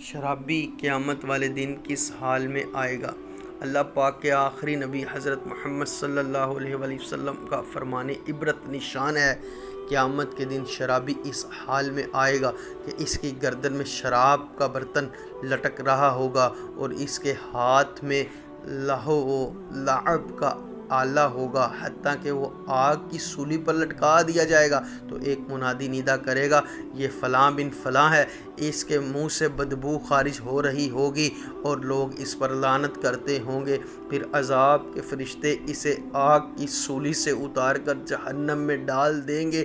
شرابی قیامت والے دن کس حال میں آئے گا؟ اللہ پاک کے آخری نبی حضرت محمد صلی اللہ علیہ وآلہ وسلم کا فرمان عبرت نشان ہے۔ قیامت کے دن شرابی اس حال میں آئے گا کہ اس کی گردن میں شراب کا برتن لٹک رہا ہوگا اور اس کے ہاتھ میں لہو و لعب کا آلہ ہوگا، حتیٰ کہ وہ آگ کی سولی پر لٹکا دیا جائے گا تو ایک منادی ندا کرے گا، یہ فلاں بن فلاں ہے۔ اس کے منہ سے بدبو خارج ہو رہی ہوگی اور لوگ اس پر لعنت کرتے ہوں گے۔ پھر عذاب کے فرشتے اسے آگ کی سولی سے اتار کر جہنم میں ڈال دیں گے،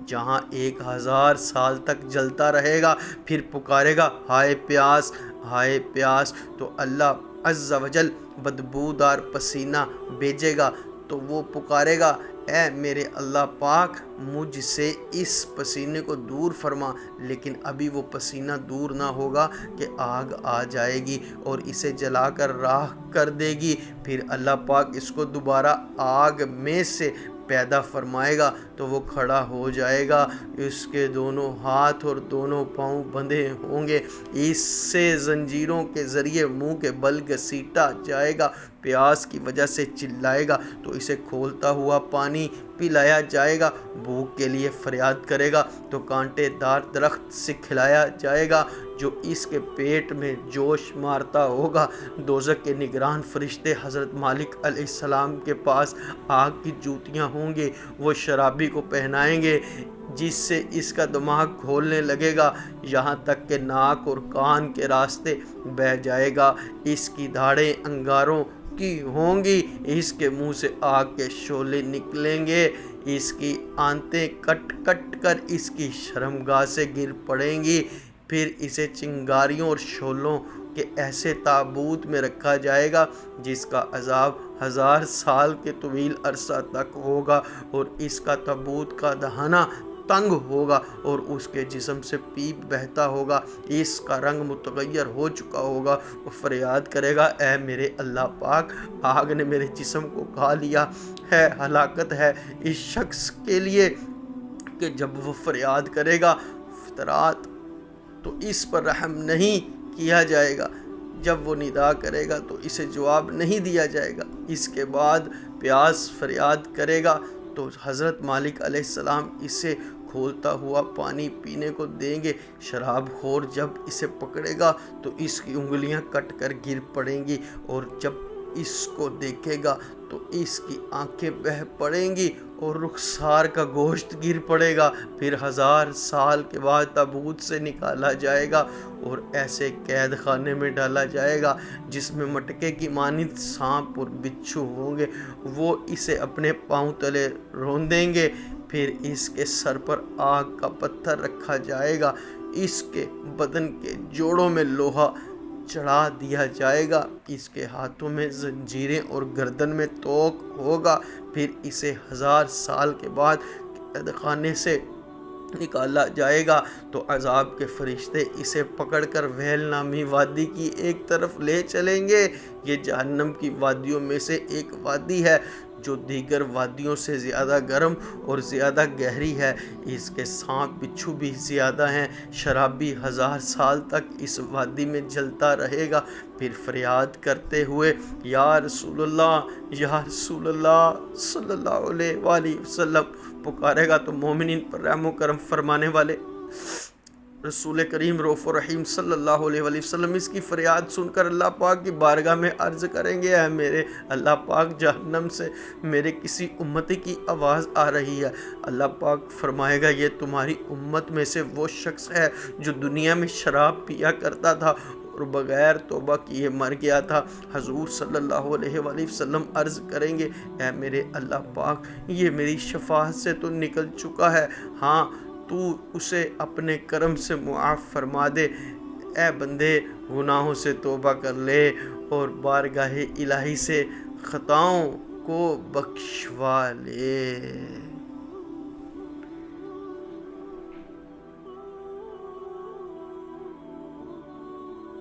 جہاں 1000 سال تک جلتا رہے گا۔ پھر پکارے گا، ہائے پیاس، ہائے پیاس، تو اللہ عز و جل بدبودار پسینہ بھیجے گا تو وہ پکارے گا، اے میرے اللہ پاک، مجھ سے اس پسینے کو دور فرما، لیکن ابھی وہ پسینہ دور نہ ہوگا کہ آگ آ جائے گی اور اسے جلا کر راکھ کر دے گی۔ پھر اللہ پاک اس کو دوبارہ آگ میں سے پیدا فرمائے گا تو وہ کھڑا ہو جائے گا، اس کے دونوں ہاتھ اور دونوں پاؤں بندھے ہوں گے، اس سے زنجیروں کے ذریعے منہ کے بل گھسیٹا جائے گا، پیاس کی وجہ سے چلائے گا تو اسے کھولتا ہوا پانی پلایا جائے گا، بھوک کے لیے فریاد کرے گا تو کانٹے دار درخت سے کھلایا جائے گا جو اس کے پیٹ میں جوش مارتا ہوگا۔ دوزخ کے نگران فرشتے حضرت مالک علیہ السلام کے پاس آگ کی جوتیاں ہوں گے، وہ شرابی کو پہنائیں گے، جس سے اس کا دماغ کھولنے لگے گا، یہاں تک کہ ناک اور کان کے راستے بہہ جائے گا۔ اس کی دھاڑیں انگاروں کی ہوں گی، اس کے منہ سے آگ کے شعلے نکلیں گے، اس کی آنتیں کٹ کٹ کر اس کی شرمگاہ سے گر پڑیں گی۔ پھر اسے چنگاریوں اور شعلوں کے ایسے تابوت میں رکھا جائے گا جس کا عذاب 1000 سال کے طویل عرصہ تک ہوگا، اور اس کا تابوت کا دہانہ تنگ ہوگا اور اس کے جسم سے پیپ بہتا ہوگا، اس کا رنگ متغیر ہو چکا ہوگا۔ وہ فریاد کرے گا، اے میرے اللہ پاک، آگ نے میرے جسم کو کھا لیا ہے، ہلاکت ہے اس شخص کے لیے کہ جب وہ فریاد کرے گا فطرات تو اس پر رحم نہیں کیا جائے گا، جب وہ ندا کرے گا تو اسے جواب نہیں دیا جائے گا۔ اس کے بعد پیاس فریاد کرے گا تو حضرت مالک علیہ السلام اسے کھولتا ہوا پانی پینے کو دیں گے۔ شراب خور جب اسے پکڑے گا تو اس کی انگلیاں کٹ کر گر پڑیں گی، اور جب اس کو دیکھے گا تو اس کی آنکھیں بہہ پڑیں گی اور رخسار کا گوشت گر پڑے گا۔ پھر 1000 سال کے بعد تابوت سے نکالا جائے گا اور ایسے قید خانے میں ڈالا جائے گا جس میں مٹکے کی مانند سانپ اور بچھو ہوں گے، وہ اسے اپنے پاؤں تلے روندیں گے۔ پھر اس کے سر پر آگ کا پتھر رکھا جائے گا، اس کے بدن کے جوڑوں میں لوہا چڑھا دیا جائے گا، اس کے ہاتھوں میں زنجیریں اور گردن میں توق ہوگا۔ پھر اسے 1000 سال کے بعد قید خانے سے نکالا جائے گا تو عذاب کے فرشتے اسے پکڑ کر ویل نامی وادی کی ایک طرف لے چلیں گے۔ یہ جہنم کی وادیوں میں سے ایک وادی ہے جو دیگر وادیوں سے زیادہ گرم اور زیادہ گہری ہے، اس کے سانپ بچھو بھی زیادہ ہیں۔ شرابی 1000 سال تک اس وادی میں جلتا رہے گا، پھر فریاد کرتے ہوئے، یا رسول اللہ، یا رسول اللہ صلی اللہ علیہ وآلہ وسلم پکارے گا تو مومنین پر رحم و کرم فرمانے والے رسول کریم رؤوف الرحیم صلی اللہ علیہ وآلہ وسلم اس کی فریاد سن کر اللہ پاک کی بارگاہ میں عرض کریں گے، اے میرے اللہ پاک، جہنم سے میرے کسی امتی کی آواز آ رہی ہے۔ اللہ پاک فرمائے گا، یہ تمہاری امت میں سے وہ شخص ہے جو دنیا میں شراب پیا کرتا تھا اور بغیر توبہ کیے مر گیا تھا۔ حضور صلی اللہ علیہ وآلہ وسلم عرض کریں گے، اے میرے اللہ پاک، یہ میری شفاعت سے تو نکل چکا ہے، ہاں تو اسے اپنے کرم سے معاف فرما دے۔ اے بندے، گناہوں سے توبہ کر لے اور بارگاہ الہی سے خطاؤں کو بخشوا لے۔